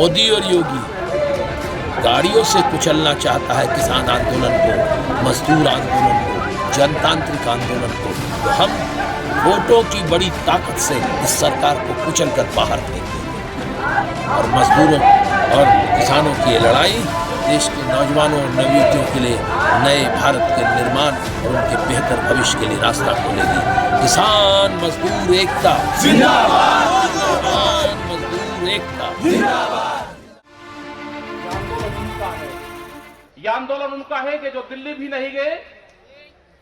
मोदी और योगी गाड़ियों से कुचलना चाहता है किसान आंदोलन को, मजदूर आंदोलन को, जनतांत्रिक आंदोलन को, तो हम वोटों की बड़ी ताकत से इस सरकार को कुचल कर बाहर फेंक देंगे। और मजदूरों और किसानों की ये लड़ाई देश के नौजवानों और नवयुवतियों के लिए नए भारत के निर्माण और उनके बेहतर भविष्य के लिए रास्ता खोलेगी। किसान मजदूर एकता जिंदाबाद, किसान मजदूर एकता जिंदाबाद। ये आंदोलन उनका है कि जो दिल्ली भी नहीं गए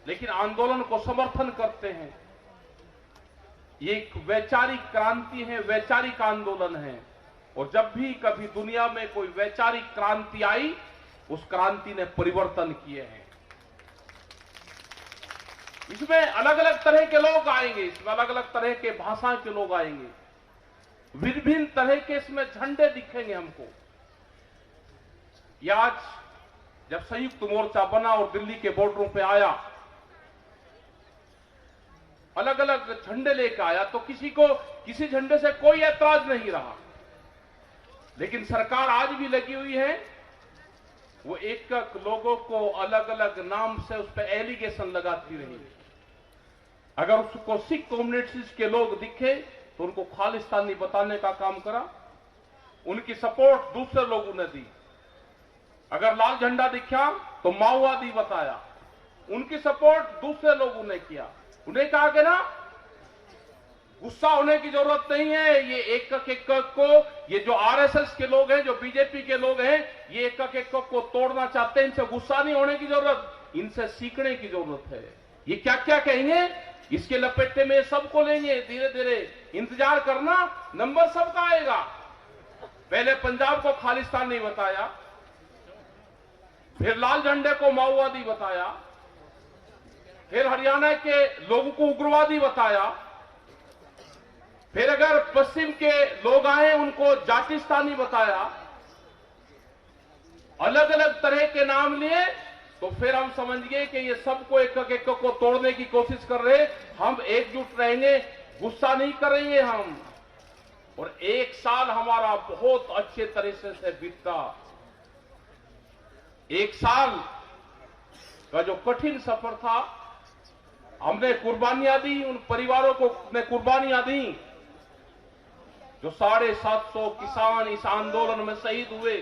लेकिन आंदोलन को समर्थन करते हैं। ये एक वैचारिक क्रांति है, वैचारिक आंदोलन है। और जब भी कभी दुनिया में कोई वैचारिक क्रांति आई, उस क्रांति ने परिवर्तन किए हैं। इसमें अलग अलग तरह के लोग आएंगे, इसमें अलग अलग तरह के भाषा के लोग आएंगे, विभिन्न तरह के इसमें झंडे दिखेंगे हमको। ये आज जब संयुक्त मोर्चा बना और दिल्ली के बॉर्डरों पे आया, अलग अलग झंडे लेकर आया, तो किसी को किसी झंडे से कोई ऐतराज नहीं रहा। लेकिन सरकार आज भी लगी हुई है, वो एक एक लोगों को अलग अलग नाम से उस पर एलिगेशन लगाती रही। अगर उसको सिख कम्युनिटीज के लोग दिखे तो उनको खालिस्तानी बताने का काम करा, उनकी सपोर्ट दूसरे लोगों ने दी। अगर लाल झंडा दिखा तो माओवादी बताया, उनकी सपोर्ट दूसरे लोगों ने किया। उन्हें कहा कि ना गुस्सा होने की जरूरत नहीं है, ये एक एक को, ये जो आरएसएस के लोग हैं, जो बीजेपी के लोग हैं, ये एक एक को तोड़ना चाहते हैं। इनसे गुस्सा नहीं होने की जरूरत, इनसे सीखने की जरूरत है। ये क्या क्या कहेंगे, इसके लपेटे में सबको लेंगे। धीरे धीरे इंतजार करना, नंबर सबका आएगा। पहले पंजाब को खालिस्तानी बताया, फिर लाल झंडे को माओवादी बताया, फिर हरियाणा के लोगों को उग्रवादी बताया, फिर अगर पश्चिम के लोग आए उनको जातिस्तानी बताया। अलग अलग तरह के नाम लिए तो फिर हम समझ गए कि ये सबको एक एक को तोड़ने की कोशिश कर रहे। हम एकजुट रहेंगे, गुस्सा नहीं करेंगे हम। और एक साल हमारा बहुत अच्छे तरीके से बीता। एक साल का जो कठिन सफर था, हमने कुर्बानियां दी, उन परिवारों को ने कुर्बानियां दी जो 750 किसान इस आंदोलन में शहीद हुए,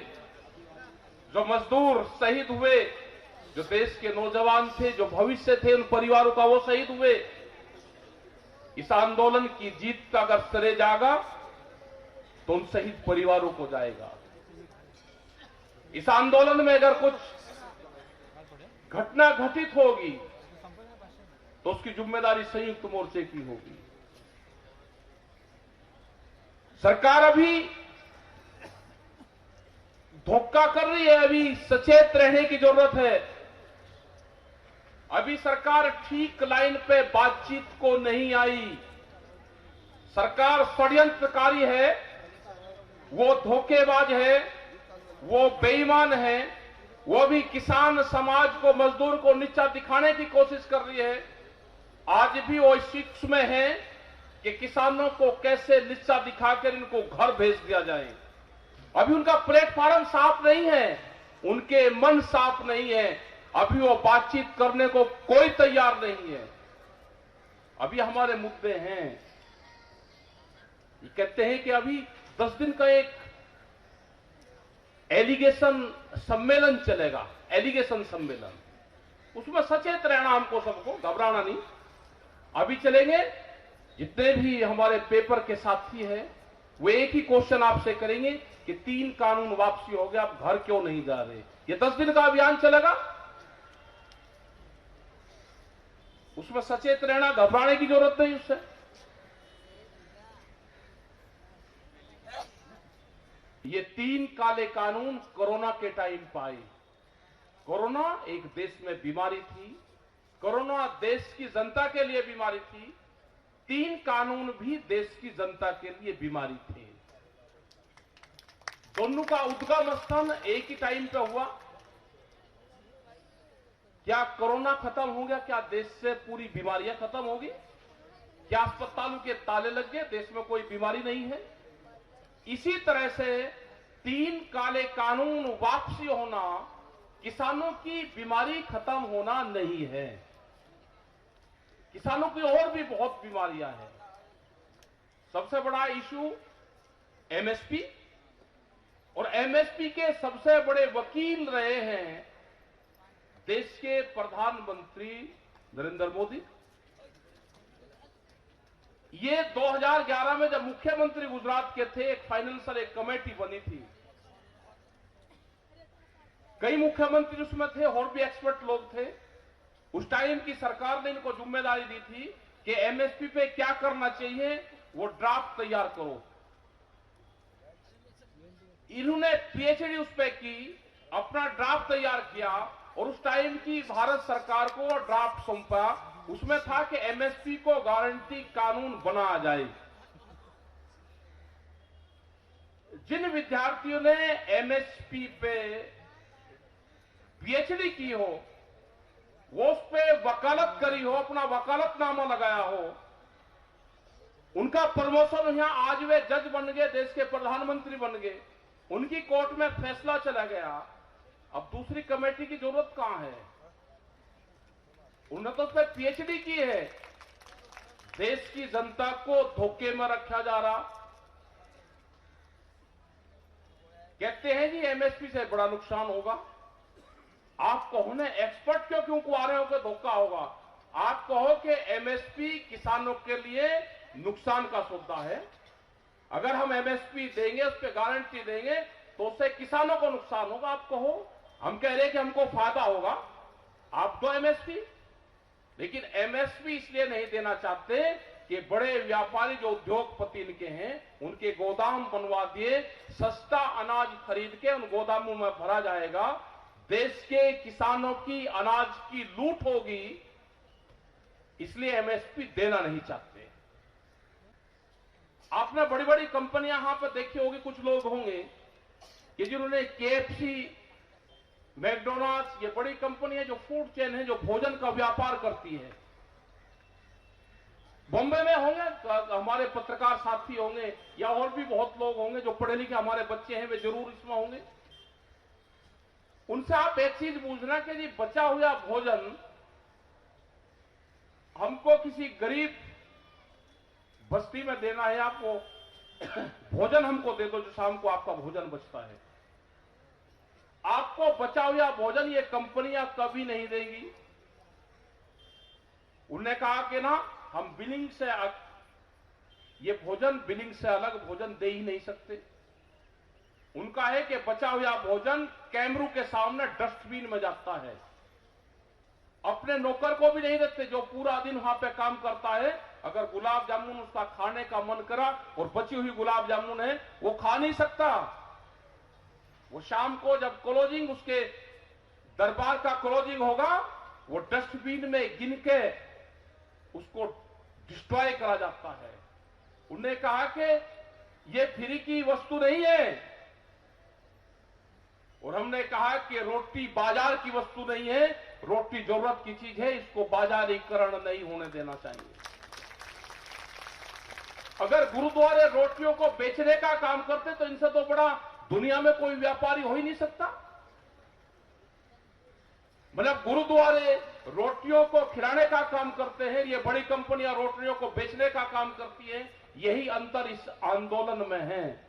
जो मजदूर शहीद हुए, जो देश के नौजवान थे, जो भविष्य थे उन परिवारों का, वो शहीद हुए। इस आंदोलन की जीत का अगर श्रेय जाएगा तो उन शहीद परिवारों को जाएगा। इस आंदोलन में अगर कुछ घटना घटित होगी तो उसकी जिम्मेदारी संयुक्त मोर्चे की होगी। सरकार अभी धोखा कर रही है, अभी सचेत रहने की जरूरत है। अभी सरकार ठीक लाइन पे बातचीत को नहीं आई। सरकार षड्यंत्रकारी है, वो धोखेबाज है, वो बेईमान है, वो भी किसान समाज को, मजदूर को नीचा दिखाने की कोशिश कर रही है। आज भी वो इस शिक्ष में है कि किसानों को कैसे नीचा दिखाकर इनको घर भेज दिया जाए। अभी उनका प्लेटफॉर्म साफ नहीं है, उनके मन साफ नहीं है, अभी वो बातचीत करने को कोई तैयार नहीं है। अभी हमारे मुद्दे हैं, ये कहते हैं कि अभी 10 दिन का एक एलिगेशन सम्मेलन चलेगा, एलिगेशन सम्मेलन। उसमें सचेत रहना हमको, सबको घबराना नहीं। अभी चलेंगे, जितने भी हमारे पेपर के साथी हैं वो एक ही क्वेश्चन आपसे करेंगे कि 3 कानून वापसी हो गया, आप घर क्यों नहीं जा रहे। ये 10 दिन का अभियान चलेगा, उसमें सचेत रहना, घबराने की जरूरत नहीं उससे। ये 3 काले कानून कोरोना के टाइम पर आए। कोरोना एक देश में बीमारी थी, कोरोना देश की जनता के लिए बीमारी थी। 3 कानून भी देश की जनता के लिए बीमारी थे। दोनों का उद्गम स्थान एक ही टाइम पे हुआ। क्या कोरोना खत्म हो गया? क्या देश से पूरी बीमारियां खत्म होगी? क्या अस्पतालों के ताले लग गए? देश में कोई बीमारी नहीं है? इसी तरह से 3 काले कानून वापसी होना किसानों की बीमारी खत्म होना नहीं है। किसानों की और भी बहुत बीमारियां हैं। सबसे बड़ा इशू एमएसपी, और एमएसपी के सबसे बड़े वकील रहे हैं देश के प्रधानमंत्री नरेंद्र मोदी। ये 2011 में जब मुख्यमंत्री गुजरात के थे, एक फाइनेंशियल एक कमेटी बनी थी, कई मुख्यमंत्री उसमें थे और भी एक्सपर्ट लोग थे। उस टाइम की सरकार ने इनको जिम्मेदारी दी थी कि एमएसपी पे क्या करना चाहिए, वो ड्राफ्ट तैयार करो। इन्होंने पीएचडी उस पे की, अपना ड्राफ्ट तैयार किया और उस टाइम की भारत सरकार को ड्राफ्ट सौंपा। उसमें था कि एमएसपी को गारंटी कानून बनाया जाए। जिन विद्यार्थियों ने एमएसपी पे पीएचडी की हो, वो उस पे वकालत करी हो, अपना वकालतनामा लगाया हो, उनका प्रमोशन यहां आज वे जज बन गए, देश के प्रधानमंत्री बन गए, उनकी कोर्ट में फैसला चला गया। अब दूसरी कमेटी की जरूरत कहां है? उन्होंने तो उस पर पीएचडी की है। देश की जनता को धोखे में रखा जा रहा। कहते हैं जी एमएसपी से बड़ा नुकसान होगा। आप कहो ना, एक्सपर्ट क्यों कह रहे हो कि धोखा होगा? आप कहो कि एमएसपी किसानों के लिए नुकसान का सौदा है। अगर हम एमएसपी देंगे, उस पर गारंटी देंगे, तो उससे किसानों को नुकसान होगा। आप कहो, हम कह रहे हैं कि हमको फायदा होगा, आप दो एमएसपी। लेकिन एमएसपी इसलिए नहीं देना चाहते कि बड़े व्यापारी जो उद्योगपति इनके हैं, उनके गोदाम बनवा दिए, सस्ता अनाज खरीद के उन गोदामों में भरा जाएगा, देश के किसानों की अनाज की लूट होगी, इसलिए एमएसपी देना नहीं चाहते। आपने बड़ी बड़ी कंपनियां यहां पर देखी होगी, कुछ लोग होंगे कि जिन्होंने केएफसी, मैकडोनाल्ड्स, ये बड़ी कंपनियां जो फूड चेन है, जो भोजन का व्यापार करती है, बॉम्बे में होंगे, हमारे पत्रकार साथी होंगे या और भी बहुत लोग होंगे जो पढ़े लिखे हमारे बच्चे हैं, वे जरूर इसमें होंगे। उनसे आप एक चीज पूछना कि जी बचा हुआ भोजन हमको किसी गरीब बस्ती में देना है, आपको भोजन हमको दे दो जो शाम को आपका भोजन बचता है। आपको बचा हुआ भोजन ये कंपनियां कभी नहीं देगी। उन्होंने कहा कि ना, हम बिलिंग से ये भोजन बिलिंग से अलग भोजन दे ही नहीं सकते। उनका है कि बचा हुआ भोजन कैमरू के सामने डस्टबिन में जाता है। अपने नौकर को भी नहीं देते जो पूरा दिन वहां पे काम करता है। अगर गुलाब जामुन उसका खाने का मन करा और बची हुई गुलाब जामुन है, वो खा नहीं सकता। वो शाम को जब क्लोजिंग, उसके दरबार का क्लोजिंग होगा, वो डस्टबिन में गिन के उसको डिस्ट्रॉय करा जाता है। उन्होंने कहा कि ये फ्री की वस्तु नहीं है। और हमने कहा कि रोटी बाजार की वस्तु नहीं है, रोटी जरूरत की चीज है, इसको बाजारीकरण नहीं होने देना चाहिए। अगर गुरुद्वारे रोटियों को बेचने का काम करते तो इनसे तो बड़ा दुनिया में कोई व्यापारी हो ही नहीं सकता। मतलब गुरुद्वारे रोटियों को खिलाने का काम करते हैं, ये बड़ी कंपनियां रोटियों को बेचने का काम करती हैं। यही अंतर इस आंदोलन में है।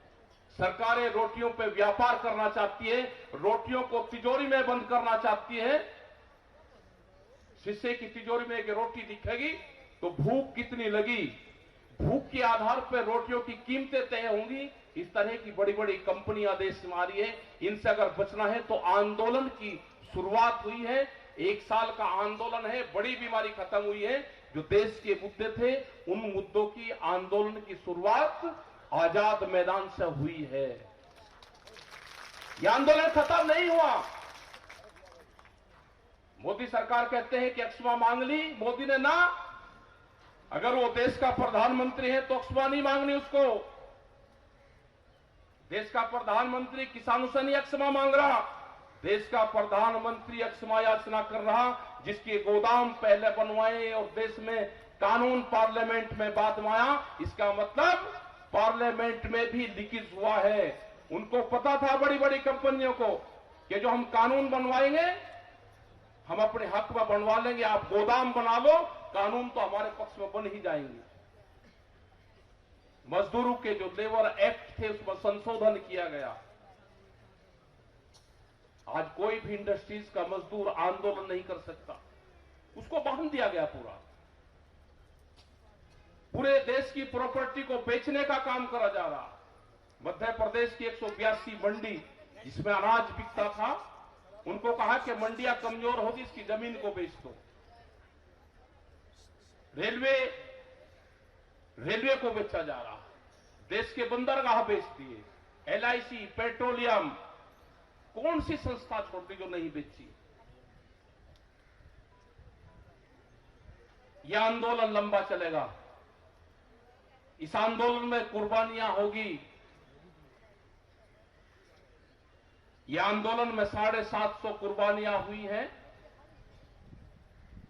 सरकारें रोटियों पे व्यापार करना चाहती है, रोटियों को तिजोरी में बंद करना चाहती है। शीशे की तिजोरी में एक रोटी दिखेगी तो भूख कितनी लगी, भूख के आधार पर रोटियों की कीमतें तय होंगी। इस तरह की बड़ी बड़ी कंपनियां देश में आ रही है। इनसे अगर बचना है तो आंदोलन की शुरुआत हुई है। 1 साल का आंदोलन है, बड़ी बीमारी खत्म हुई है। जो देश के मुद्दे थे, उन मुद्दों की आंदोलन की शुरुआत आजाद मैदान से हुई है। यह आंदोलन खत्म नहीं हुआ। मोदी सरकार कहते हैं कि अक्षमा मांग ली, मोदी ने ना, अगर वो देश का प्रधानमंत्री है तो अक्षमा नहीं मांगनी उसको। देश का प्रधानमंत्री किसानों से नहीं अक्षमा मांग रहा, देश का प्रधानमंत्री अक्षमा याचना कर रहा, जिसके गोदाम पहले बनवाए और देश में कानून पार्लियामेंट में बाद में आया। इसका मतलब पार्लियामेंट में भी लीकेज हुआ है। उनको पता था बड़ी बड़ी कंपनियों को कि जो हम कानून बनवाएंगे हम अपने हक में बनवा लेंगे, आप गोदाम बना लो, कानून तो हमारे पक्ष में बन ही जाएंगे। मजदूरों के जो लेबर एक्ट थे उसमें संशोधन किया गया। आज कोई भी इंडस्ट्रीज का मजदूर आंदोलन नहीं कर सकता, उसको बांध दिया गया। पूरे देश की प्रॉपर्टी को बेचने का काम करा जा रहा। मध्य प्रदेश की 182 मंडी जिसमें अनाज बिकता था, उनको कहा कि मंडियां कमजोर होगी, इसकी जमीन को बेच दो। रेलवे को बेचा जा रहा, देश के बंदरगाह बेच दिए, LIC, पेट्रोलियम, कौन सी संस्था छोड़ दी जो नहीं बेची। यह आंदोलन लंबा चलेगा, इस आंदोलन में कुर्बानियां होगी। यह आंदोलन में 750 कुर्बानियां हुई हैं।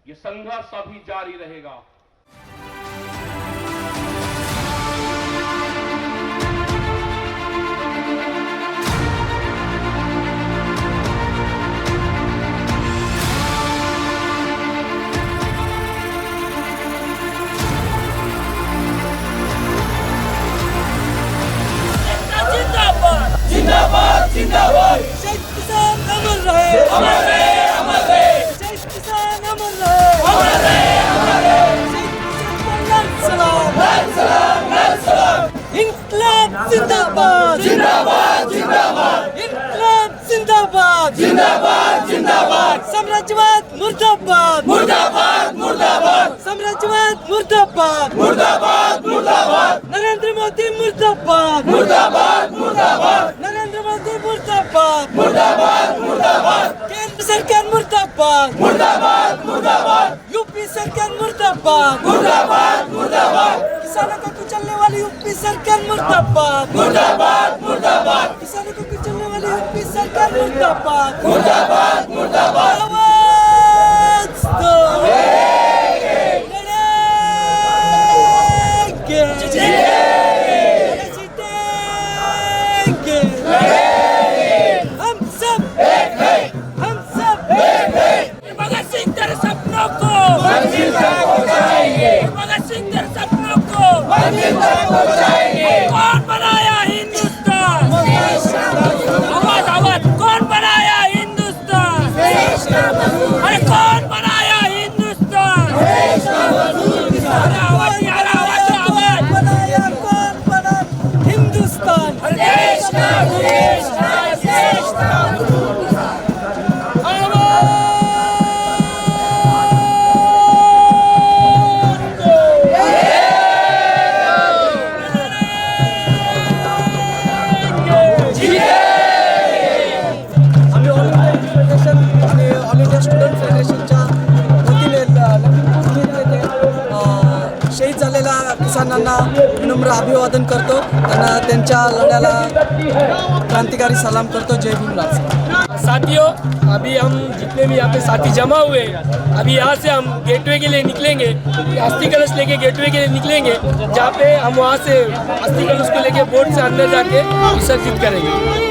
यह संघर्ष अभी जारी रहेगा। जिंदाबाद जिंदाबाद शहीद किसान अमर रहे, अमर रहे अमर रहे, शहीद किसान अमर रहे, अमर रहे अमर रहे, शहीद किसान को लाख सलाम, लाख सलाम लाख सलाम। इनकलाब जिंदाबाद, जिंदाबाद जिंदाबाद, इनकलाब जिंदाबाद, जिंदाबाद जिंदाबाद, साम्राज्यवाद मुर्दाबाद, मुर्दाबाद मुर्दाबाद, साम्राज्यवाद मुर्दाबाद, मुर्दाबाद मुर्दाबाद, नरेंद्र मोदी मुर्दाबाद, मुर्दाबाद मुर्दाबाद, नरेंद्र मोदी मुर्दाबाद, मुर्दाबाद मुर्दाबाद, केंद्र सरकार मुर्दाबाद, मुर्दाबाद मुर्दाबाद, यूपी सरकार मुर्दाबाद, मुर्दाबाद मुर्दाबाद, किसानों को कुचलने वाली यूपी सरकार मुर्दाबाद, मुर्दाबाद मुर्दाबाद, किसानों को कुचलने वाली यूपी सरकार मुर्दाबाद, मुर्दाबाद मुर्दाबाद। आवाज दो, लड़ेंगे, हम सब एक हैं, हम सब एक हैं। भगत सिंह तेरे सपनों को मंजिल तक पहुंचाएंगे, भगत सिंह तेरे सपनों को मंजिल तक पहुंचाएंगे। कौन बनाया हिंदुस्तान? आवाज आवाज, कौन बनाया हिंदुस्तान? अरे कौन बनाया हिंदुस्तान? अरे आवाज नहीं आ रहा, आवाज आवाज बनाया, कौन बना हिंदुस्तान? देश का देश का देश का ऑल इंडिया स्टुडंट फेडरेशनच्या वतीने शहीद झालेल्या किसानांना विनम्र अभिवादन करतो, त्यांना त्यांच्या लढ्याला क्रांतिकारी सलाम करतो। जय भीम लाल। साथियों, अभी हम जितने भी यहाँ पे साथी जमा हुए, अभी यहाँ से हम गेटवे के लिए निकलेंगे, अस्थि कलश लेके गेटवे के लिए निकलेंगे, जहाँ पे हम वहाँ से अस्थि कलश को लेके बोट से अंदर जाके विसर्जित करेंगे।